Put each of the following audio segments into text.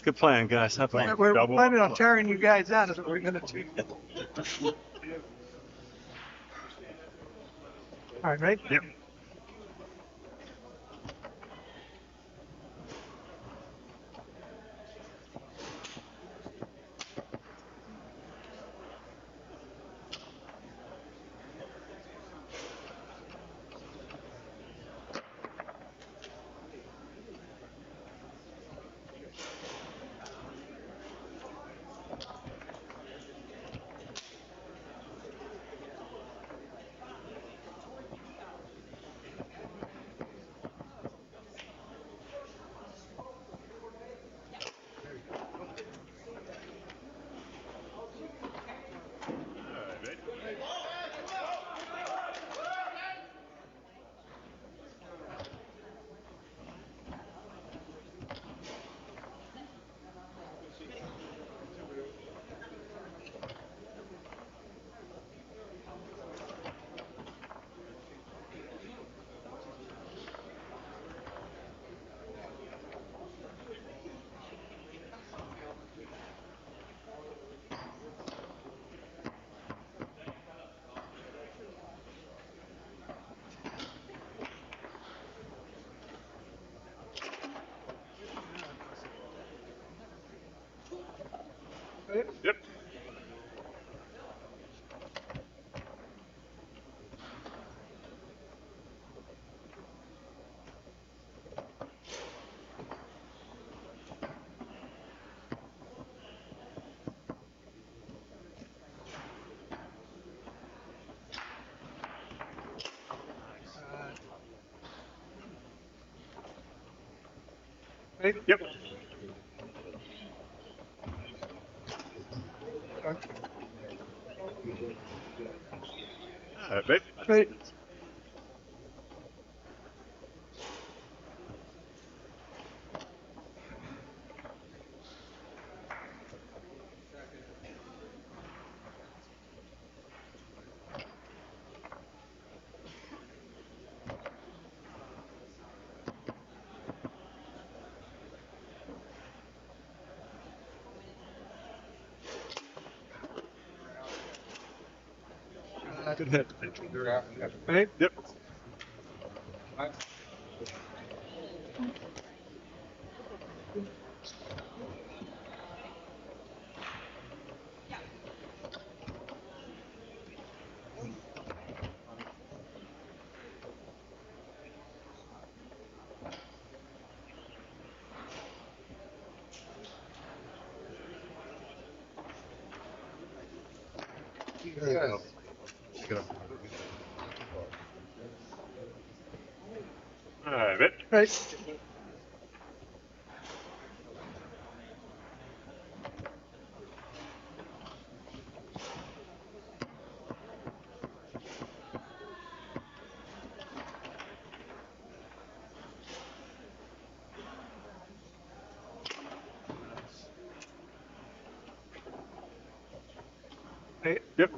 Good plan, guys. Have fun. We're planning on tearing you guys out. Is what we're gonna do. All right, right? Yep. Yep. Right? Yep. All right, babe. Right. Good hit. Right? Yep. There you go. Pick it up. All right, babe. Right. Right. Yep.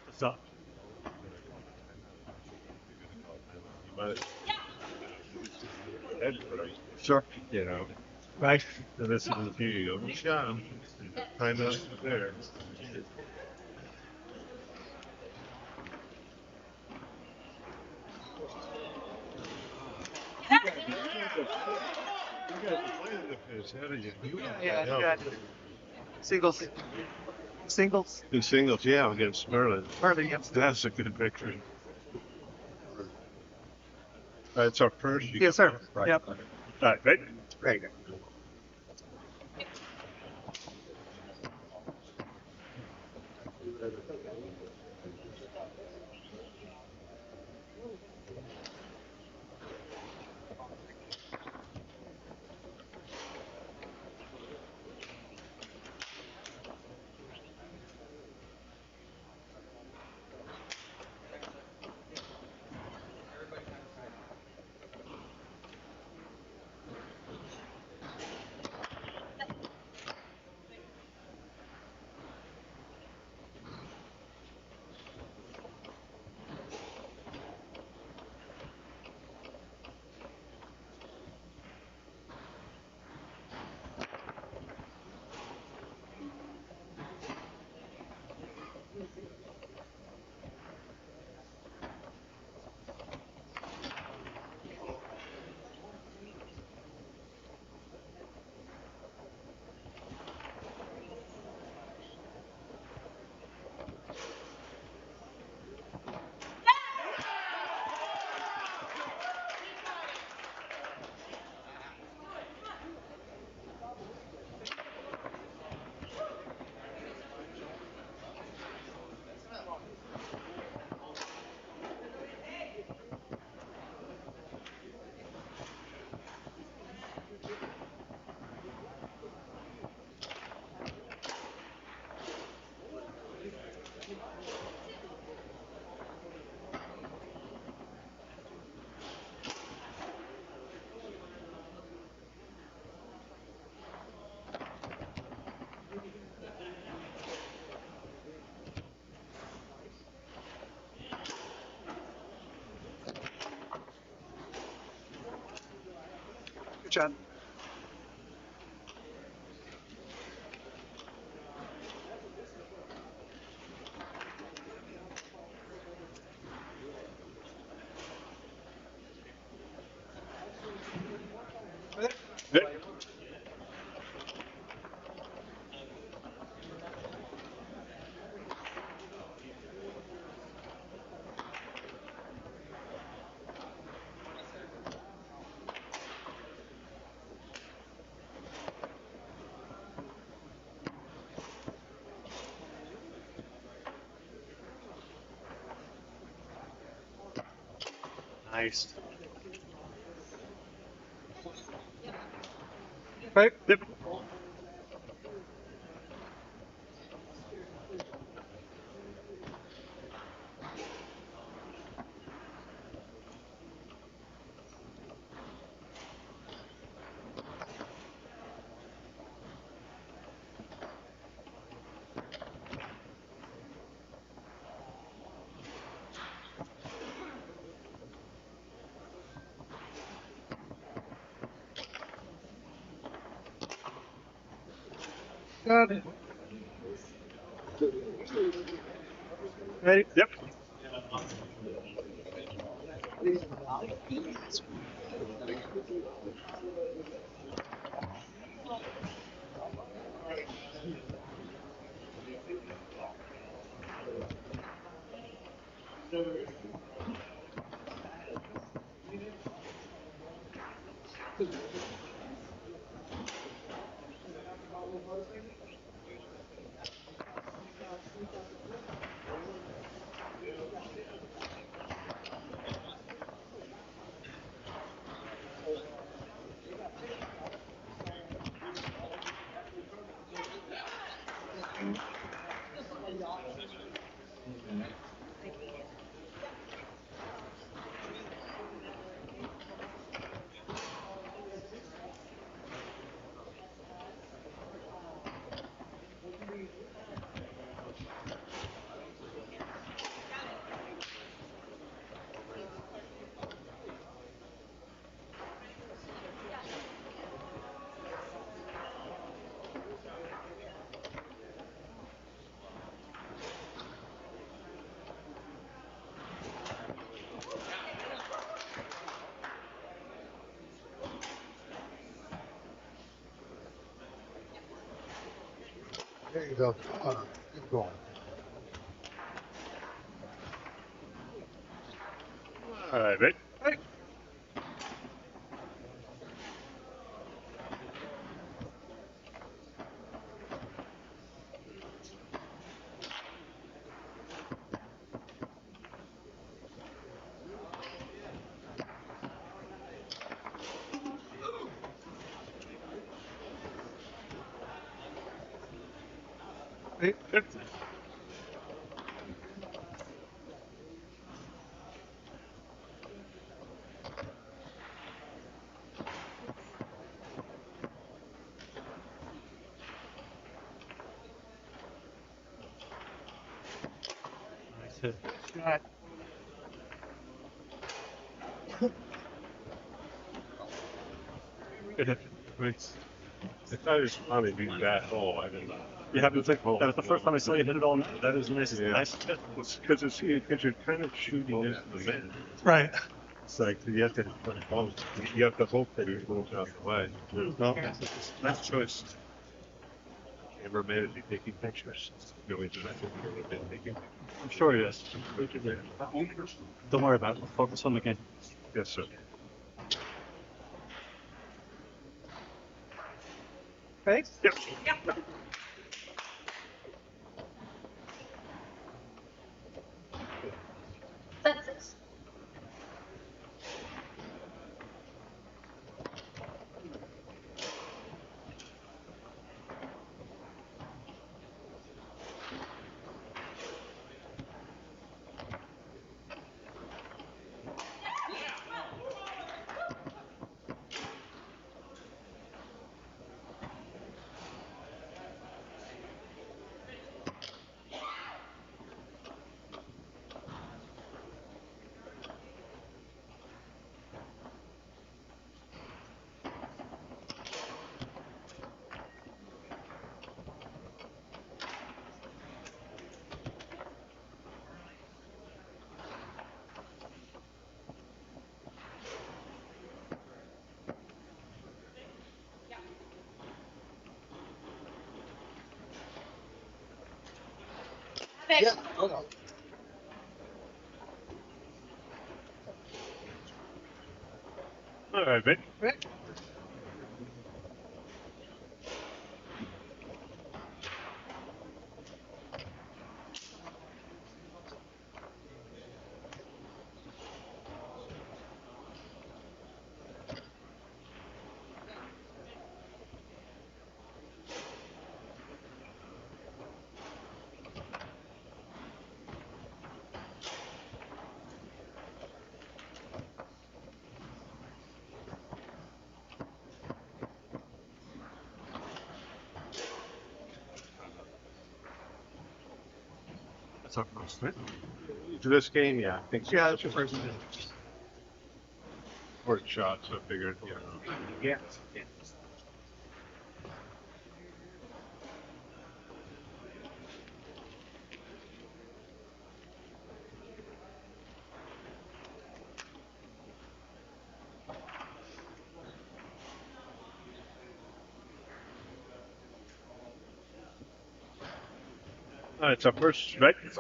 What's up? Sure. You know. Right. So this is the beauty of it. Yeah. Kind of there. You guys are playing the pitch, how did you? Yeah. Yeah. Singles. Singles. In singles, yeah, against Merlin. Hardly yep. That's a good victory. It's our first. Yes, sir. Right. Yep. All right, right? Right. John. Nick. Nice. Right. Yep. Got it. Ready? Yep. There you go. Keep going. All right, Nick. Right. Right. Yep. Nice hit. Shot. Good hit. Nice. I thought it was funny being that hole. I didn't know. You happen to think that was the first time I saw you hit it all night. That is nice. Yeah. Nice hit. Because you're kind of shooting into the man. Right. It's like you have to hope that you're going out the way. No, nice choice. Cameraman is taking pictures. No international cameraman taking pictures. I'm sure he is. Don't worry about it. We'll focus on the game. Yes, sir. Right. Yep. Yeah, hold on. All right, Vic. Rick. That's our first, right? To this game, yeah, I think so. Yeah, that's your first. First shot, so I figured, you know. Yeah. All right, it's our first strike. It's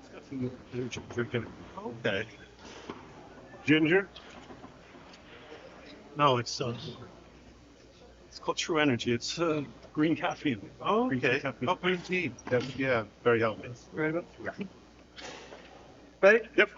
got some energy drinking. Okay. Ginger? No, it's called True Energy. It's green caffeine. Oh, Green tea okay. caffeine. Oh, green tea. That's, yeah, very healthy. Ready? Go? Ready? Yep.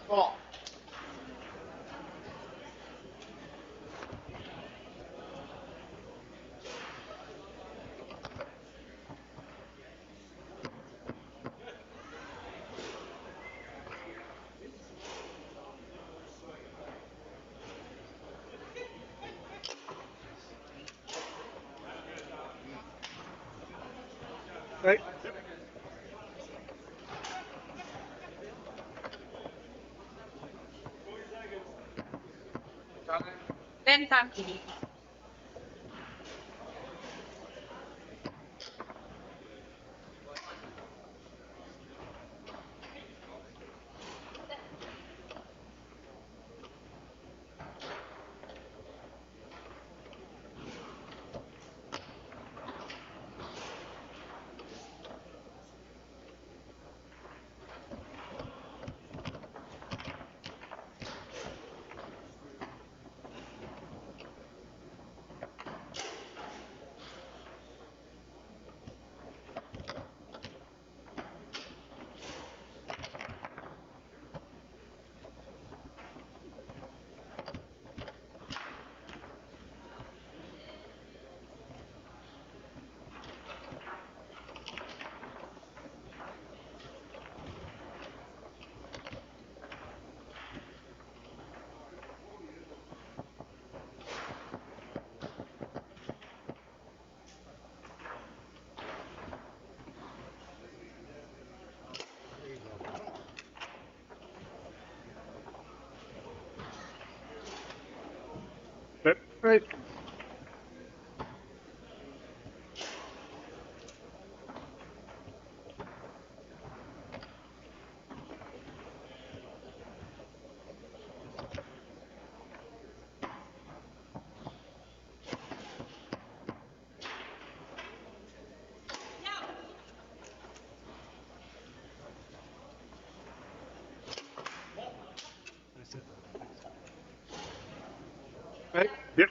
Ball. Right? Then time. Right. Nice hit. Right. Yep.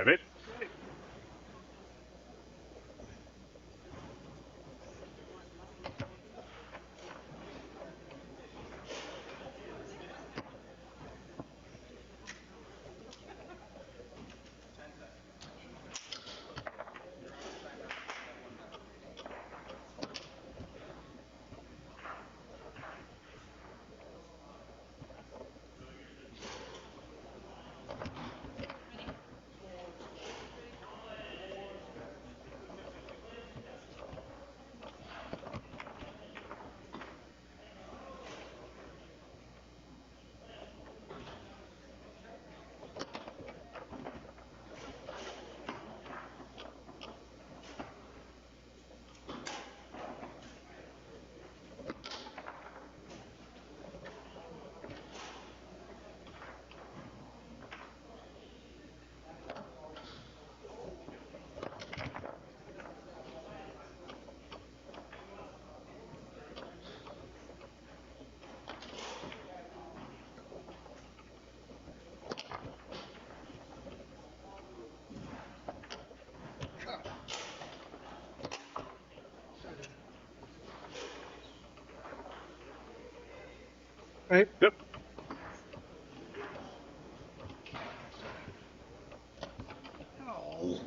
Have it. Right. Yep. Oh.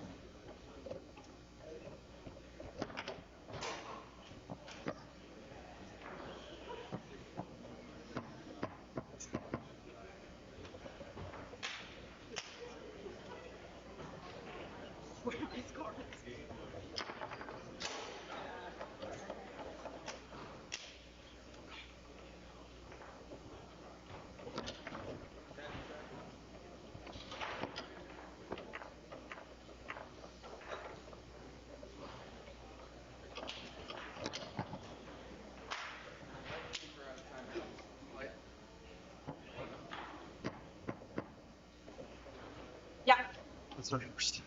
Yeah. Let's start first.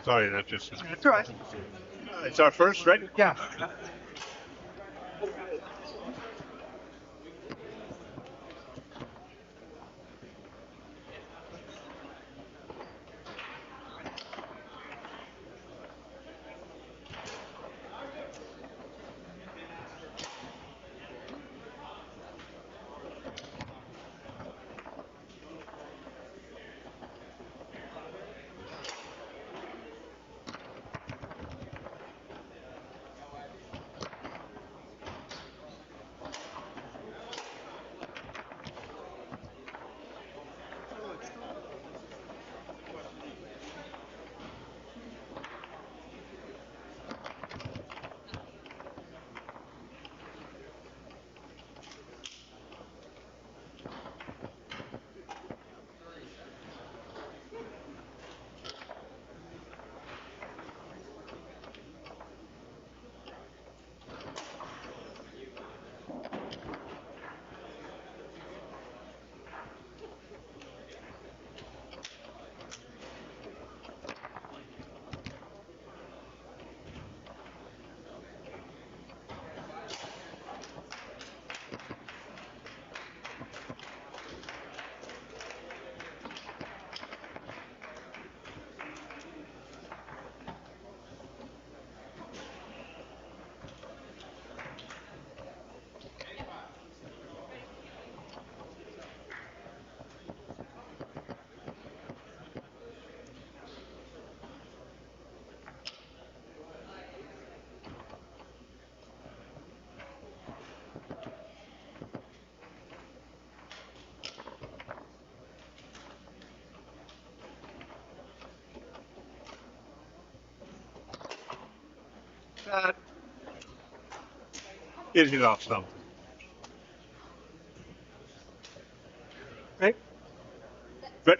Sorry, that just. That's all right. It's our first, right? Yeah. Shot. Is it off something? Right? But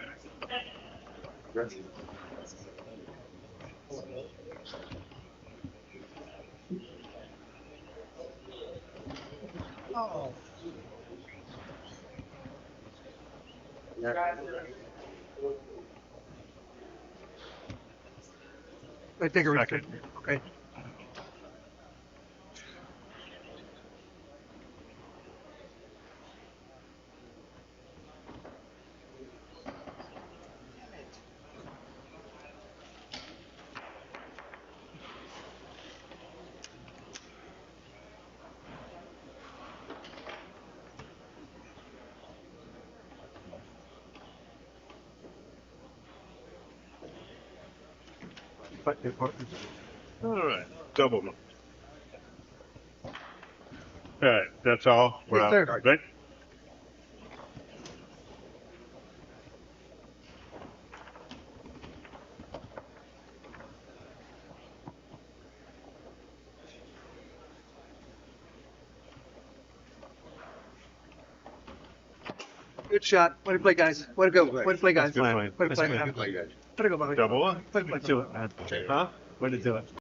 Oh. I take a risk. Second. Okay. But the partners. All right, double them. All right, that's all. We're Yes, out. sir. Right? Good shot. Way to play, guys. Way to go. Way to play, guys. Good play. Way to play. That's Way good. to go, Bobby. Double one. Way to play. Do it, man. Huh? Way to do it.